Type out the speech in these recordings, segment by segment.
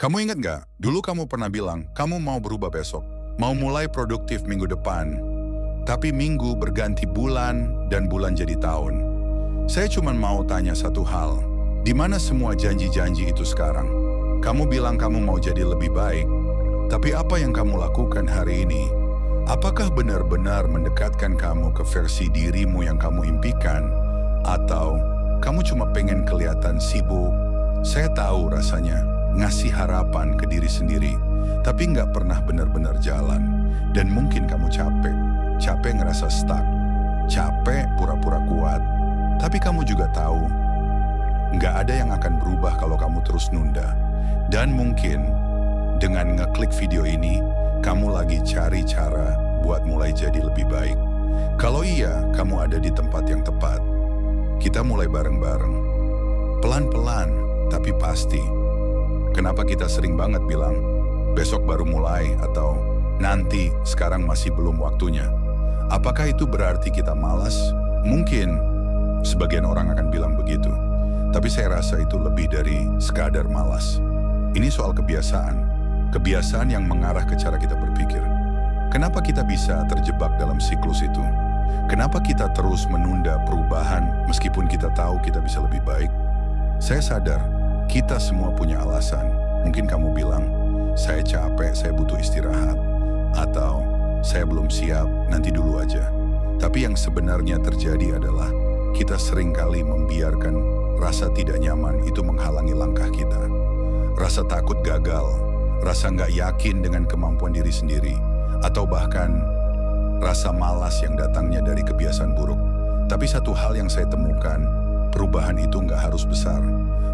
Kamu ingat nggak? Dulu kamu pernah bilang, kamu mau berubah besok. Mau mulai produktif minggu depan. Tapi minggu berganti bulan dan bulan jadi tahun. Saya cuma mau tanya satu hal. Di mana semua janji-janji itu sekarang? Kamu bilang kamu mau jadi lebih baik. Tapi apa yang kamu lakukan hari ini? Apakah benar-benar mendekatkan kamu ke versi dirimu yang kamu impikan? Atau kamu cuma pengen kelihatan sibuk? Saya tahu rasanya. Ngasih harapan ke diri sendiri, tapi nggak pernah benar-benar jalan. Dan mungkin kamu capek ngerasa stuck, capek pura-pura kuat, tapi kamu juga tahu, nggak ada yang akan berubah kalau kamu terus nunda. Dan mungkin dengan ngeklik video ini, kamu lagi cari cara buat mulai jadi lebih baik. Kalau iya, kamu ada di tempat yang tepat. Kita mulai bareng-bareng, pelan-pelan, tapi pasti. Kenapa kita sering banget bilang, besok baru mulai atau nanti, sekarang masih belum waktunya? Apakah itu berarti kita malas? Mungkin sebagian orang akan bilang begitu. Tapi saya rasa itu lebih dari sekadar malas. Ini soal kebiasaan. Kebiasaan yang mengarah ke cara kita berpikir. Kenapa kita bisa terjebak dalam siklus itu? Kenapa kita terus menunda perubahan meskipun kita tahu kita bisa lebih baik? Saya sadar, kita semua punya alasan. Mungkin kamu bilang, saya capek, saya butuh istirahat. Atau, saya belum siap, nanti dulu aja. Tapi yang sebenarnya terjadi adalah, kita seringkali membiarkan rasa tidak nyaman itu menghalangi langkah kita. Rasa takut gagal, rasa nggak yakin dengan kemampuan diri sendiri. Atau bahkan, rasa malas yang datangnya dari kebiasaan buruk. Tapi satu hal yang saya temukan, perubahan itu nggak harus besar.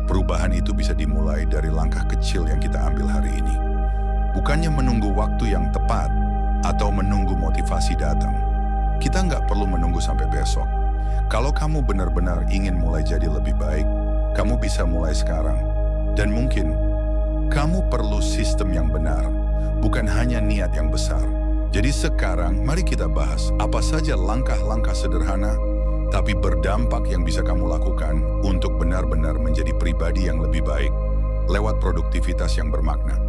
Perubahan itu bisa dimulai dari langkah kecil yang kita ambil hari ini. Bukannya menunggu waktu yang tepat atau menunggu motivasi datang. Kita nggak perlu menunggu sampai besok. Kalau kamu benar-benar ingin mulai jadi lebih baik, kamu bisa mulai sekarang. Dan mungkin, kamu perlu sistem yang benar, bukan hanya niat yang besar. Jadi sekarang, mari kita bahas apa saja langkah-langkah sederhana tapi berdampak yang bisa kamu lakukan untuk benar-benar menjadi pribadi yang lebih baik lewat produktivitas yang bermakna.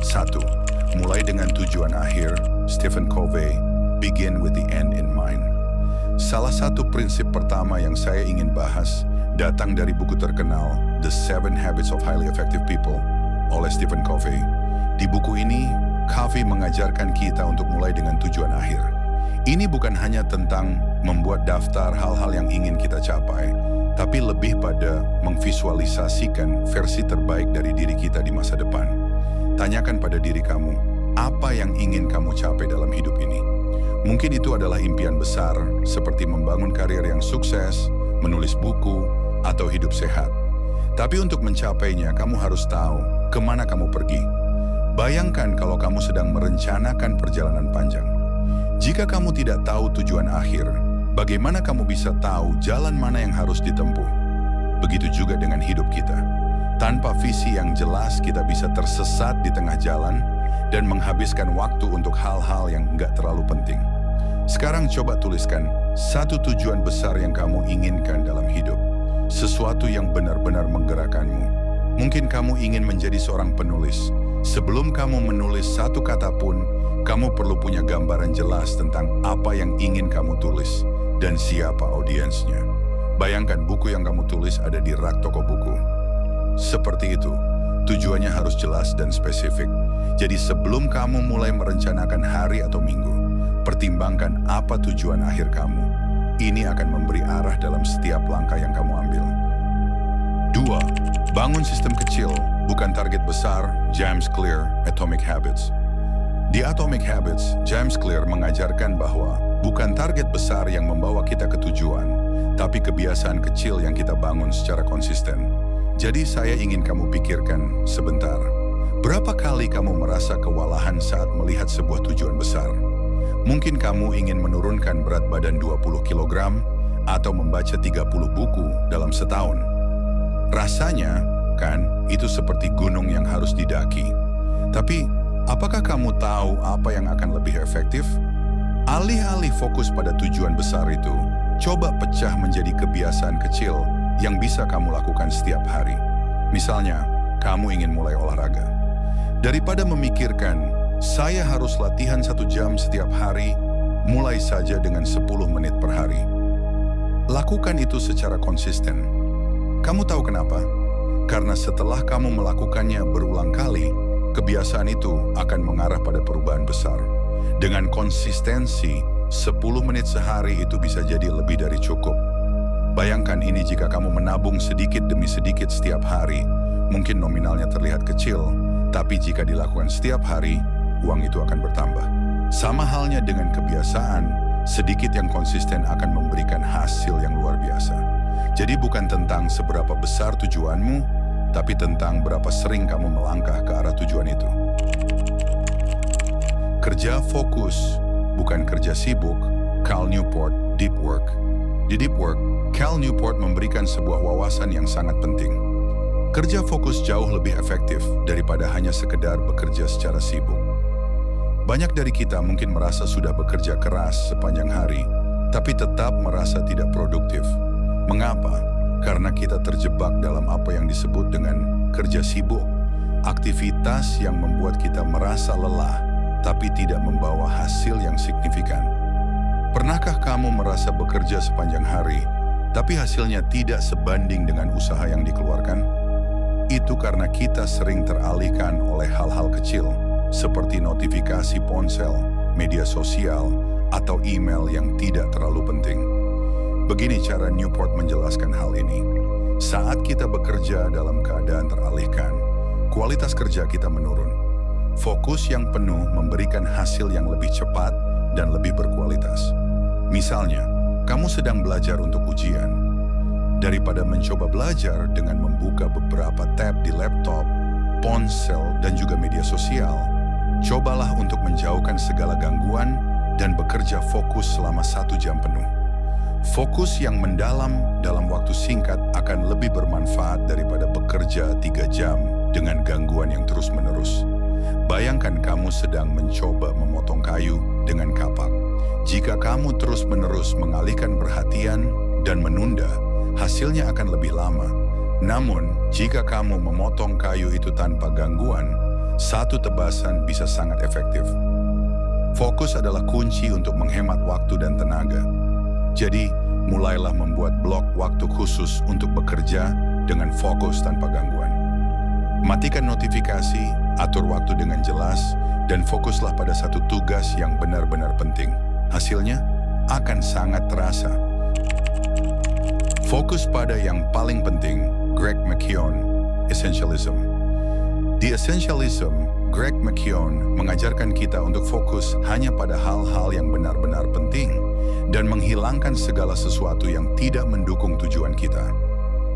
1. Mulai dengan tujuan akhir. Stephen Covey, begin with the end in mind. Salah satu prinsip pertama yang saya ingin bahas datang dari buku terkenal The 7 Habits of Highly Effective People oleh Stephen Covey. Di buku ini, Covey mengajarkan kita untuk mulai dengan tujuan akhir. Ini bukan hanya tentang membuat daftar hal-hal yang ingin kita capai, tapi lebih pada memvisualisasikan versi terbaik dari diri kita di masa depan. Tanyakan pada diri kamu, apa yang ingin kamu capai dalam hidup ini? Mungkin itu adalah impian besar, seperti membangun karir yang sukses, menulis buku, atau hidup sehat. Tapi untuk mencapainya, kamu harus tahu kemana kamu pergi. Bayangkan kalau kamu sedang merencanakan perjalanan panjang. Jika kamu tidak tahu tujuan akhir, bagaimana kamu bisa tahu jalan mana yang harus ditempuh? Begitu juga dengan hidup kita. Tanpa visi yang jelas, kita bisa tersesat di tengah jalan dan menghabiskan waktu untuk hal-hal yang nggak terlalu penting. Sekarang coba tuliskan satu tujuan besar yang kamu inginkan dalam hidup. Sesuatu yang benar-benar menggerakkanmu. Mungkin kamu ingin menjadi seorang penulis. Sebelum kamu menulis satu kata pun, kamu perlu punya gambaran jelas tentang apa yang ingin kamu tulis dan siapa audiensnya. Bayangkan buku yang kamu tulis ada di rak toko buku. Seperti itu, tujuannya harus jelas dan spesifik. Jadi sebelum kamu mulai merencanakan hari atau minggu, pertimbangkan apa tujuan akhir kamu. Ini akan memberi arah dalam setiap langkah yang kamu ambil. 2. Bangun sistem kecil, bukan target besar. James Clear, Atomic Habits. Di Atomic Habits, James Clear mengajarkan bahwa bukan target besar yang membawa kita ke tujuan, tapi kebiasaan kecil yang kita bangun secara konsisten. Jadi saya ingin kamu pikirkan sebentar. Berapa kali kamu merasa kewalahan saat melihat sebuah tujuan besar? Mungkin kamu ingin menurunkan berat badan 20 kg atau membaca 30 buku dalam setahun. Rasanya, kan, itu seperti gunung yang harus didaki. Tapi, apakah kamu tahu apa yang akan lebih efektif? Alih-alih fokus pada tujuan besar itu, coba pecah menjadi kebiasaan kecil yang bisa kamu lakukan setiap hari. Misalnya, kamu ingin mulai olahraga. Daripada memikirkan, saya harus latihan 1 jam setiap hari, mulai saja dengan 10 menit per hari. Lakukan itu secara konsisten. Kamu tahu kenapa? Karena setelah kamu melakukannya berulang kali, kebiasaan itu akan mengarah pada perubahan besar. Dengan konsistensi, 10 menit sehari itu bisa jadi lebih dari cukup. Bayangkan ini jika kamu menabung sedikit demi sedikit setiap hari, mungkin nominalnya terlihat kecil, tapi jika dilakukan setiap hari, uang itu akan bertambah. Sama halnya dengan kebiasaan, sedikit yang konsisten akan memberikan hasil yang luar biasa. Jadi bukan tentang seberapa besar tujuanmu, tapi tentang berapa sering kamu melangkah ke arah tujuan itu. Kerja fokus, bukan kerja sibuk. Cal Newport, Deep Work. Di Deep Work, Cal Newport memberikan sebuah wawasan yang sangat penting. Kerja fokus jauh lebih efektif daripada hanya sekedar bekerja secara sibuk. Banyak dari kita mungkin merasa sudah bekerja keras sepanjang hari, tapi tetap merasa tidak produktif. Mengapa? Karena kita terjebak dalam apa yang disebut dengan kerja sibuk. Aktivitas yang membuat kita merasa lelah, tapi tidak membawa hasil yang signifikan. Pernahkah kamu merasa bekerja sepanjang hari, tapi hasilnya tidak sebanding dengan usaha yang dikeluarkan? Itu karena kita sering teralihkan oleh hal-hal kecil, seperti notifikasi ponsel, media sosial, atau email yang tidak terlalu penting. Begini cara Newport menjelaskan hal ini. Saat kita bekerja dalam keadaan teralihkan, kualitas kerja kita menurun. Fokus yang penuh memberikan hasil yang lebih cepat dan lebih berkualitas. Misalnya, kamu sedang belajar untuk ujian. Daripada mencoba belajar dengan membuka beberapa tab di laptop, ponsel, dan juga media sosial, cobalah untuk menjauhkan segala gangguan dan bekerja fokus selama 1 jam penuh. Fokus yang mendalam dalam waktu singkat akan lebih bermanfaat daripada bekerja 3 jam dengan gangguan yang terus-menerus. Bayangkan kamu sedang mencoba memotong kayu dengan kapak. Jika kamu terus-menerus mengalihkan perhatian dan menunda, hasilnya akan lebih lama. Namun, jika kamu memotong kayu itu tanpa gangguan, 1 tebasan bisa sangat efektif. Fokus adalah kunci untuk menghemat waktu dan tenaga. Jadi, mulailah membuat blok waktu khusus untuk bekerja dengan fokus tanpa gangguan. Matikan notifikasi, atur waktu dengan jelas, dan fokuslah pada satu tugas yang benar-benar penting. Hasilnya akan sangat terasa. Fokus pada yang paling penting, Greg McKeown, Essentialism. Di Essentialism, Greg McKeown mengajarkan kita untuk fokus hanya pada hal-hal yang benar-benar penting dan menghilangkan segala sesuatu yang tidak mendukung tujuan kita.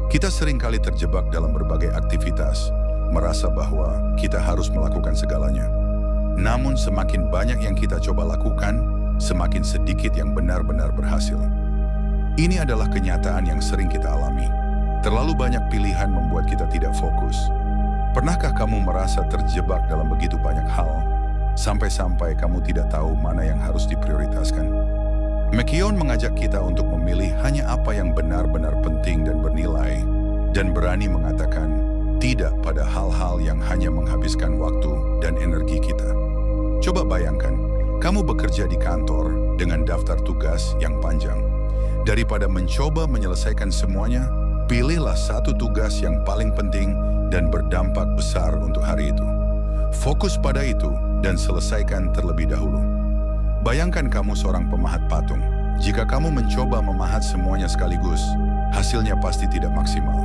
Kita seringkali terjebak dalam berbagai aktivitas, merasa bahwa kita harus melakukan segalanya. Namun semakin banyak yang kita coba lakukan, semakin sedikit yang benar-benar berhasil. Ini adalah kenyataan yang sering kita alami. Terlalu banyak pilihan membuat kita tidak fokus. Pernahkah kamu merasa terjebak dalam begitu banyak hal, sampai-sampai kamu tidak tahu mana yang harus diprioritaskan? McKeown mengajak kita untuk memilih hanya apa yang benar-benar penting dan bernilai, dan berani mengatakan tidak pada hal-hal yang hanya menghabiskan waktu dan energi kita. Coba bayangkan, kamu bekerja di kantor dengan daftar tugas yang panjang. Daripada mencoba menyelesaikan semuanya, pilihlah 1 tugas yang paling penting dan berdampak besar untuk hari itu. Fokus pada itu dan selesaikan terlebih dahulu. Bayangkan kamu seorang pemahat patung. Jika kamu mencoba memahat semuanya sekaligus, hasilnya pasti tidak maksimal.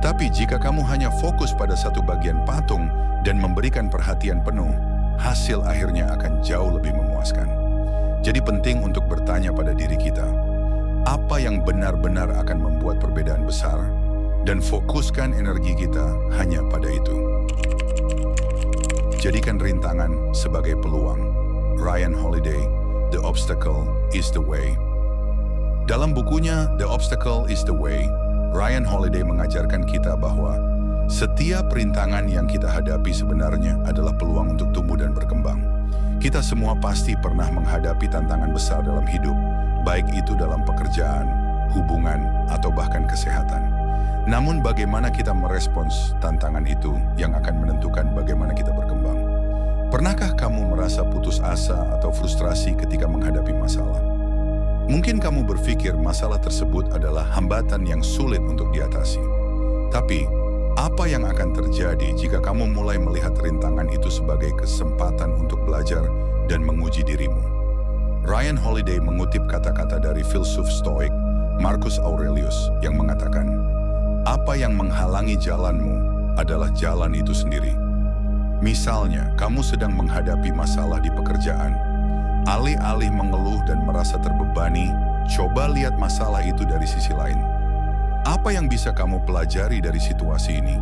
Tapi jika kamu hanya fokus pada 1 bagian patung dan memberikan perhatian penuh, hasil akhirnya akan jauh lebih memuaskan. Jadi penting untuk bertanya pada diri kita, apa yang benar-benar akan membuat perbedaan besar, dan fokuskan energi kita hanya pada itu. Jadikan rintangan sebagai peluang. Ryan Holiday, The Obstacle is the Way. Dalam bukunya The Obstacle is the Way, Ryan Holiday mengajarkan kita bahwa setiap rintangan yang kita hadapi sebenarnya adalah peluang untuk tumbuh dan berkembang. Kita semua pasti pernah menghadapi tantangan besar dalam hidup, baik itu dalam pekerjaan, hubungan, atau bahkan kesehatan. Namun bagaimana kita merespons tantangan itu yang akan menentukan bagaimana kita berkembang. Pernahkah kamu merasa putus asa atau frustrasi ketika menghadapi masalah? Mungkin kamu berpikir masalah tersebut adalah hambatan yang sulit untuk diatasi. Tapi, apa yang akan terjadi jika kamu mulai melihat rintangan itu sebagai kesempatan untuk belajar dan menguji dirimu? Ryan Holiday mengutip kata-kata dari filsuf Stoik, Marcus Aurelius, yang mengatakan, "Apa yang menghalangi jalanmu adalah jalan itu sendiri." Misalnya, kamu sedang menghadapi masalah di pekerjaan. Alih-alih mengeluh dan merasa terbebani, coba lihat masalah itu dari sisi lain. Apa yang bisa kamu pelajari dari situasi ini?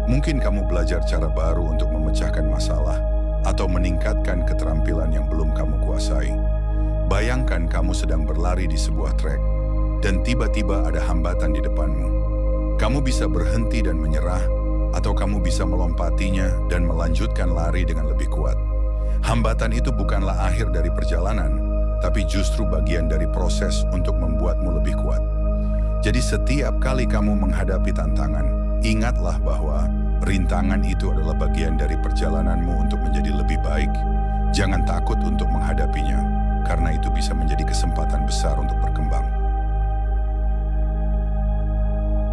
Mungkin kamu belajar cara baru untuk memecahkan masalah atau meningkatkan keterampilan yang belum kamu kuasai. Bayangkan kamu sedang berlari di sebuah trek, dan tiba-tiba ada hambatan di depanmu. Kamu bisa berhenti dan menyerah, atau kamu bisa melompatinya dan melanjutkan lari dengan lebih kuat. Hambatan itu bukanlah akhir dari perjalanan, tapi justru bagian dari proses untuk membuatmu lebih kuat. Jadi setiap kali kamu menghadapi tantangan, ingatlah bahwa rintangan itu adalah bagian dari perjalananmu untuk menjadi lebih baik. Jangan takut untuk menghadapinya, karena itu bisa menjadi kesempatan besar untuk berkembang.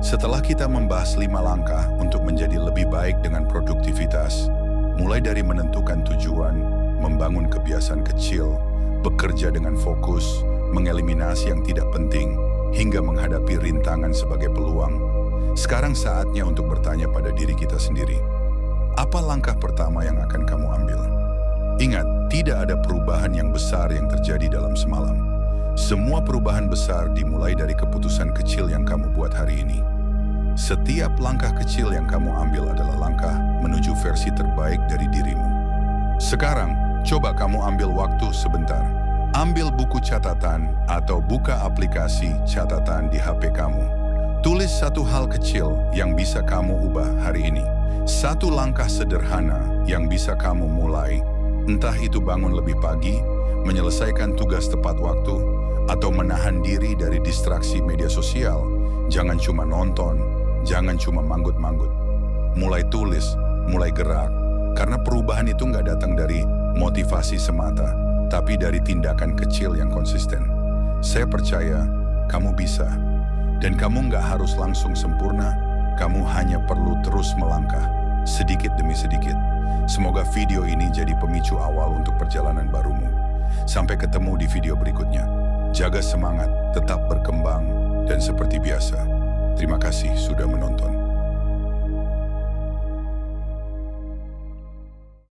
Setelah kita membahas 5 langkah untuk menjadi lebih baik dengan produktivitas, mulai dari menentukan tujuan, membangun kebiasaan kecil, bekerja dengan fokus, mengeliminasi yang tidak penting, hingga menghadapi rintangan sebagai peluang, sekarang saatnya untuk bertanya pada diri kita sendiri, apa langkah pertama yang akan kamu ambil? Ingat, tidak ada perubahan yang besar yang terjadi dalam semalam. Semua perubahan besar dimulai dari keputusan kecil yang kamu buat hari ini. Setiap langkah kecil yang kamu ambil adalah langkah menuju versi terbaik dari dirimu. Sekarang, coba kamu ambil waktu sebentar. Ambil buku catatan atau buka aplikasi catatan di HP kamu. Tulis satu hal kecil yang bisa kamu ubah hari ini. Satu langkah sederhana yang bisa kamu mulai, entah itu bangun lebih pagi, menyelesaikan tugas tepat waktu, atau menahan diri dari distraksi media sosial. Jangan cuma nonton, jangan cuma manggut-manggut. Mulai tulis, mulai gerak, karena perubahan itu nggak datang dari motivasi semata, tapi dari tindakan kecil yang konsisten. Saya percaya kamu bisa, dan kamu nggak harus langsung sempurna, kamu hanya perlu terus melangkah, sedikit demi sedikit. Semoga video ini jadi pemicu awal untuk perjalanan barumu. Sampai ketemu di video berikutnya. Jaga semangat, tetap berkembang, dan seperti biasa, terima kasih sudah menonton.